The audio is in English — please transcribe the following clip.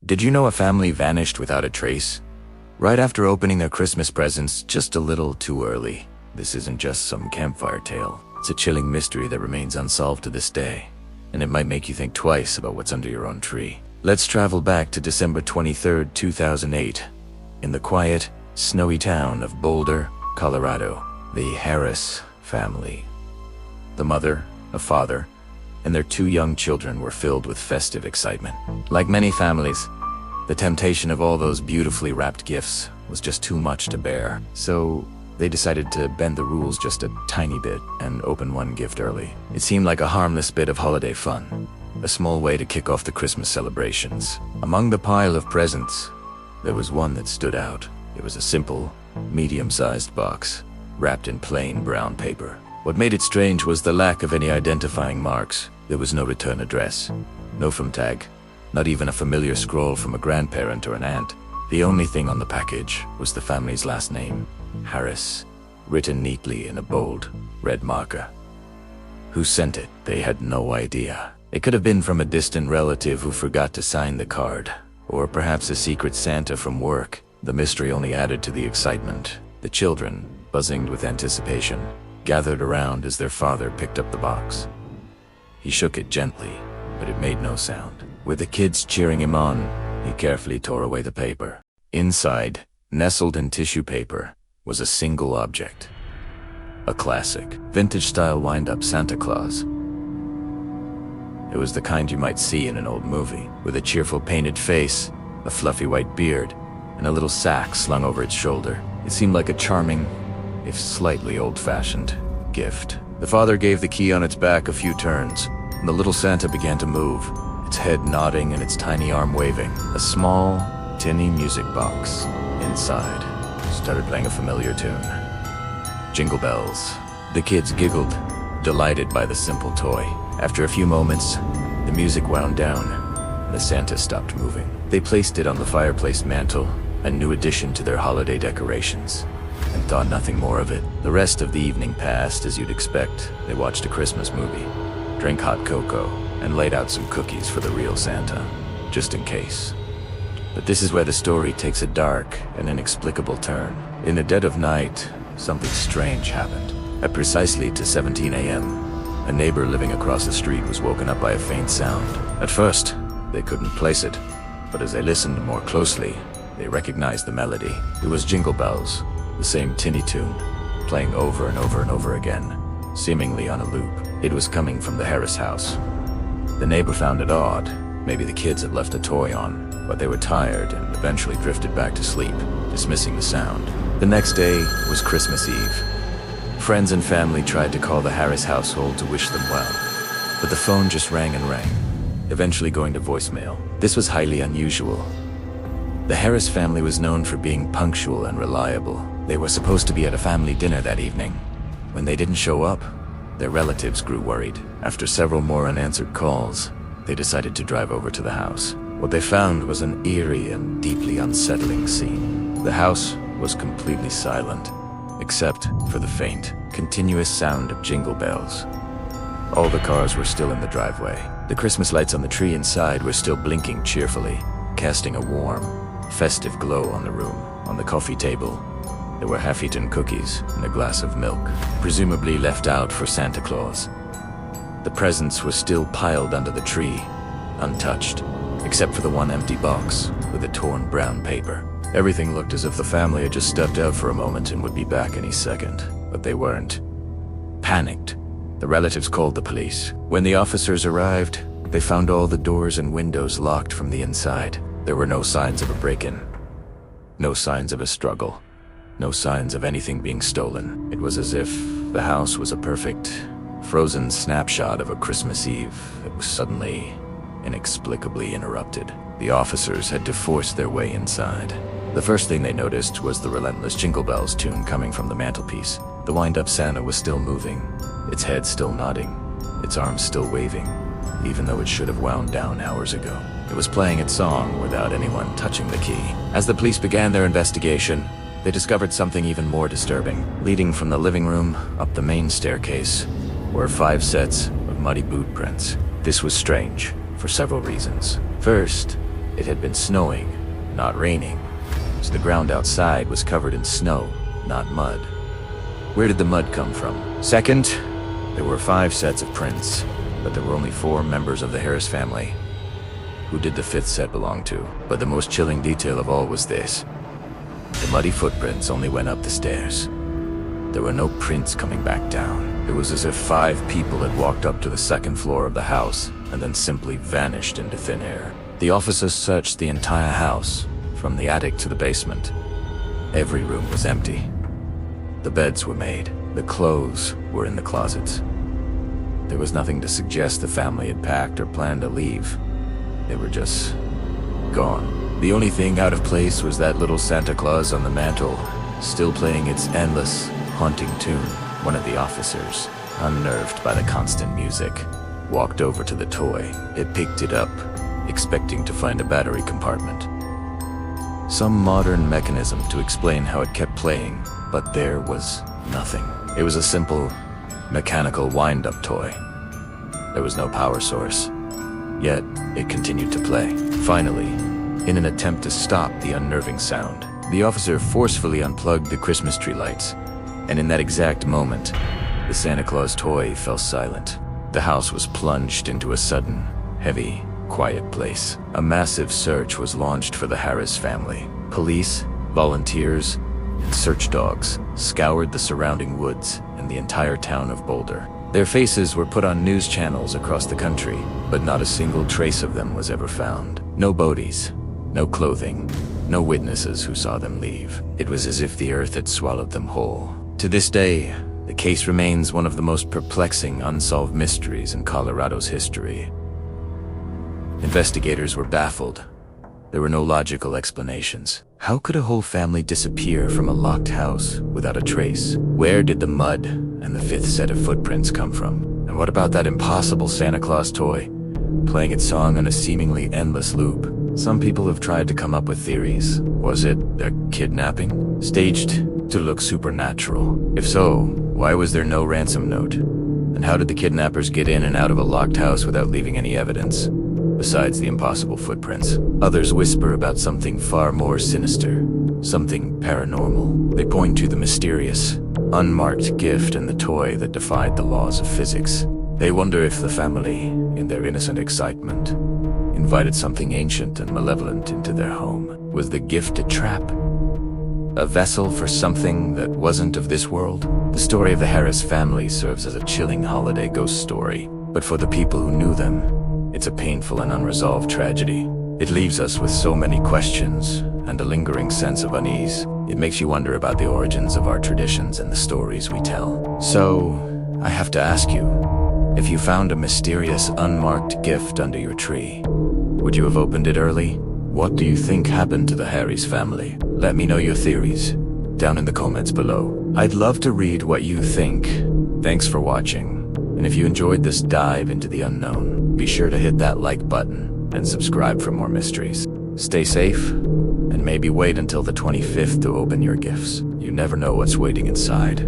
Did you know a family vanished without a trace? Right after opening their Christmas presents just a little too early. This isn't just some campfire tale. It's a chilling mystery that remains unsolved to this day, and it might make you think twice about what's under your own tree. Let's travel back to December 23rd, 2008, in the quiet, snowy town of Boulder, Colorado. The Harris family. The mother, a father, and their 2 young children were filled with festive excitement. Like many families, the temptation of all those beautifully wrapped gifts was just too much to bear. So they decided to bend the rules just a tiny bit and open one gift early. It seemed like a harmless bit of holiday fun, a small way to kick off the Christmas celebrations. Among the pile of presents, there was one that stood out. It was a simple, medium-sized box, wrapped in plain brown paper. What made it strange was the lack of any identifying marks. There was no return address, no from tag, not even a familiar scroll from a grandparent or an aunt. The only thing on the package was the family's last name, Harris, written neatly in a bold, red marker. Who sent it? They had no idea. It could have been from a distant relative who forgot to sign the card, or perhaps a secret Santa from work. The mystery only added to the excitement. The children, buzzing with anticipation, gathered around as their father picked up the box. He shook it gently, but it made no sound. With the kids cheering him on, he carefully tore away the paper. Inside, nestled in tissue paper, was a single object. A classic, vintage-style wind-up Santa Claus. It was the kind you might see in an old movie, with a cheerful painted face, a fluffy white beard, and a little sack slung over its shoulder. It seemed like a charming, if slightly old-fashioned, gift. The father gave the key on its back a few turns, and the little Santa began to move, its head nodding and its tiny arm waving. A small, tinny music box inside started playing a familiar tune. Jingle bells. The kids giggled, delighted by the simple toy. After a few moments, the music wound down, and the Santa stopped moving. They placed it on the fireplace mantle, a new addition to their holiday decorations, and thought nothing more of it. The rest of the evening passed as you'd expect. They watched a Christmas movie, drank hot cocoa, and laid out some cookies for the real Santa, just in case. But this is where the story takes a dark and inexplicable turn. In the dead of night, something strange happened. At precisely 17 a.m., a neighbor living across the street was woken up by a faint sound. At first, they couldn't place it, but as they listened more closely, they recognized the melody. It was Jingle Bells, the same tinny tune, playing over and over and over again, seemingly on a loop. It was coming from the Harris house. The neighbor found it odd. Maybe the kids had left a toy on, but they were tired and eventually drifted back to sleep, dismissing the sound. The next day was Christmas Eve. Friends and family tried to call the Harris household to wish them well, but the phone just rang and rang, eventually going to voicemail. This was highly unusual. The Harris family was known for being punctual and reliable. They were supposed to be at a family dinner that evening. When they didn't show up, their relatives grew worried. After several more unanswered calls, they decided to drive over to the house. What they found was an eerie and deeply unsettling scene. The house was completely silent, except for the faint, continuous sound of jingle bells. All the cars were still in the driveway. The Christmas lights on the tree inside were still blinking cheerfully, casting a warm, festive glow on the room. On the coffee table, there were half-eaten cookies and a glass of milk, presumably left out for Santa Claus. The presents were still piled under the tree, untouched, except for the one empty box with the torn brown paper. Everything looked as if the family had just stepped out for a moment and would be back any second, but they weren't. Panicked, the relatives called the police. When the officers arrived, they found all the doors and windows locked from the inside. There were no signs of a break-in, no signs of a struggle, no signs of anything being stolen. It was as if the house was a perfect, frozen snapshot of a Christmas Eve that was suddenly, inexplicably interrupted. The officers had to force their way inside. The first thing they noticed was the relentless Jingle Bells tune coming from the mantelpiece. The wind-up Santa was still moving, its head still nodding, its arms still waving, even though it should have wound down hours ago. It was playing its song without anyone touching the key. As the police began their investigation, they discovered something even more disturbing. Leading from the living room up the main staircase were 5 sets of muddy boot prints. This was strange for several reasons. First, It had been snowing, not raining, so the ground outside was covered in snow, not mud. Where did the mud come from? Second, there were 5 sets of prints, but there were only 4 members of the Harris family. Who did the 5th set belong to? But the most chilling detail of all was this. The muddy footprints only went up the stairs. There were no prints coming back down. It was as if 5 people had walked up to the 2nd floor of the house and then simply vanished into thin air. The officers searched the entire house, from the attic to the basement. Every room was empty. The beds were made. The clothes were in the closets. There was nothing to suggest the family had packed or planned to leave. They were just gone. The only thing out of place was that little Santa Claus on the mantle, still playing its endless, haunting tune. One of the officers, unnerved by the constant music, walked over to the toy. It picked it up, expecting to find a battery compartment. Some modern mechanism to explain how it kept playing, but there was nothing. It was a simple, mechanical wind-up toy. There was no power source, yet it continued to play. Finally, in an attempt to stop the unnerving sound, the officer forcefully unplugged the Christmas tree lights, and in that exact moment, the Santa Claus toy fell silent. The house was plunged into a sudden, heavy, quiet place. A massive search was launched for the Harris family. Police, volunteers, and search dogs scoured the surrounding woods and the entire town of Boulder. Their faces were put on news channels across the country, but not a single trace of them was ever found. No bodies, no clothing, no witnesses who saw them leave. It was as if the earth had swallowed them whole. To this day, the case remains one of the most perplexing unsolved mysteries in Colorado's history. Investigators were baffled. There were no logical explanations. How could a whole family disappear from a locked house without a trace? Where did the mud and the 5th set of footprints come from? And what about that impossible Santa Claus toy, playing its song on a seemingly endless loop? Some people have tried to come up with theories. Was it a kidnapping, staged to look supernatural? If so, why was there no ransom note? And how did the kidnappers get in and out of a locked house without leaving any evidence, besides the impossible footprints? Others whisper about something far more sinister, something paranormal. They point to the mysterious, unmarked gift in the toy that defied the laws of physics. They wonder if the family, in their innocent excitement, invited something ancient and malevolent into their home. Was the gift a trap? A vessel for something that wasn't of this world? The story of the Harris family serves as a chilling holiday ghost story, but for the people who knew them, it's a painful and unresolved tragedy. It leaves us with so many questions and a lingering sense of unease. It makes you wonder about the origins of our traditions and the stories we tell. So, I have to ask you, if you found a mysterious, unmarked gift under your tree, would you have opened it early? What do you think happened to the Harris family? Let me know your theories down in the comments below. I'd love to read what you think. Thanks for watching. And if you enjoyed this dive into the unknown, be sure to hit that like button and subscribe for more mysteries. Stay safe, and maybe wait until the 25th to open your gifts. You never know what's waiting inside.